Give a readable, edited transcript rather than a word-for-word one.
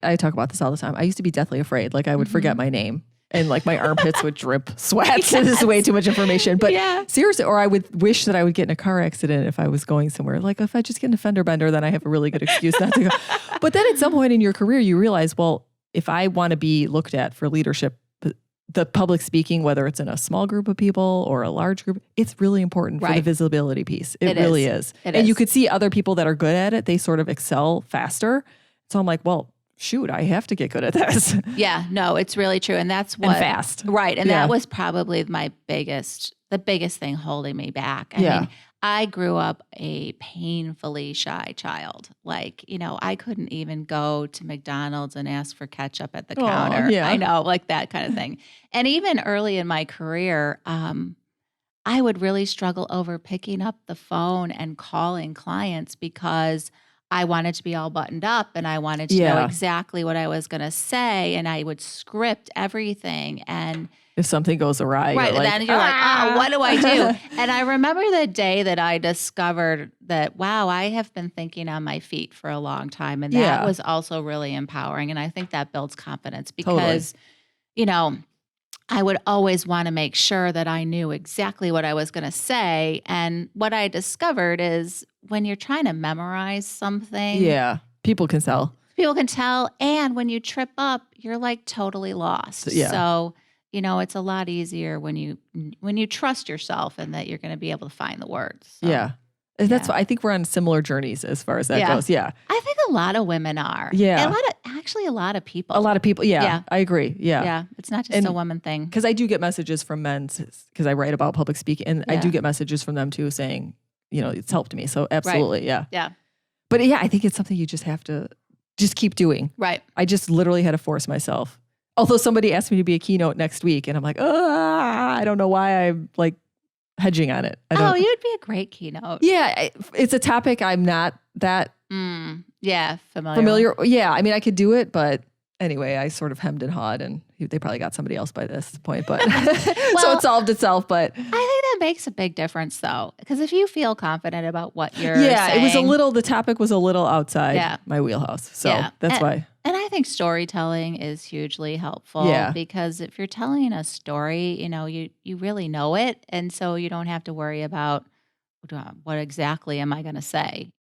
I talk about this all the time. I used to be deathly afraid. Like I would forget my name and like my armpits would drip sweat. Yes. This is way too much information. But seriously, or I would wish that I would get in a car accident if I was going somewhere. Like if I just get in a fender bender, then I have a really good excuse not to go. But then at some point in your career, you realize, well, if I want to be looked at for leadership, the public speaking, whether it's in a small group of people or a large group, it's really important for the visibility piece. It really is. And you could see other people that are good at it. They sort of excel faster. So I'm like, well, shoot, I have to get good at this. Yeah, no, it's really true. And that's what. And fast. Right. And that was probably the biggest thing holding me back. I mean, I grew up a painfully shy child. Like, I couldn't even go to McDonald's and ask for ketchup at the counter. Yeah. I know, like that kind of thing. And even early in my career, I would really struggle over picking up the phone and calling clients because I wanted to be all buttoned up and I wanted to know exactly what I was going to say. And I would script everything. And if something goes awry, right, you're like, then you're like, oh, what do I do? And I remember the day that I discovered that, wow, I have been thinking on my feet for a long time. And that was also really empowering. And I think that builds confidence because, I would always want to make sure that I knew exactly what I was going to say. And what I discovered is when you're trying to memorize something. Yeah, people can tell. People can tell. And when you trip up, you're like totally lost. Yeah. So, it's a lot easier when you trust yourself and that you're going to be able to find the words. So, yeah. That's why I think we're on similar journeys as far as that goes. Yeah. I think a lot of women are. Yeah. A lot of people. A lot of people. Yeah. I agree. Yeah. Yeah. It's not just a woman thing. Because I do get messages from men because I write about public speaking and I do get messages from them too saying, it's helped me. So absolutely. Right. Yeah. Yeah. But I think it's something you just have to just keep doing. Right. I just literally had to force myself. Although somebody asked me to be a keynote next week and I'm like, I don't know why I'm like hedging on it. You'd be a great keynote. Yeah. It's a topic I'm not that familiar. Yeah. I mean, I could do it, but anyway, I sort of hemmed and hawed and they probably got somebody else by this point, but so it solved itself. But I think that makes a big difference though. Because if you feel confident about what you're saying. It was the topic was a little outside my wheelhouse. So that's why. And I think storytelling is hugely helpful because if you're telling a story, you really know it. And so you don't have to worry about what exactly am I going to say.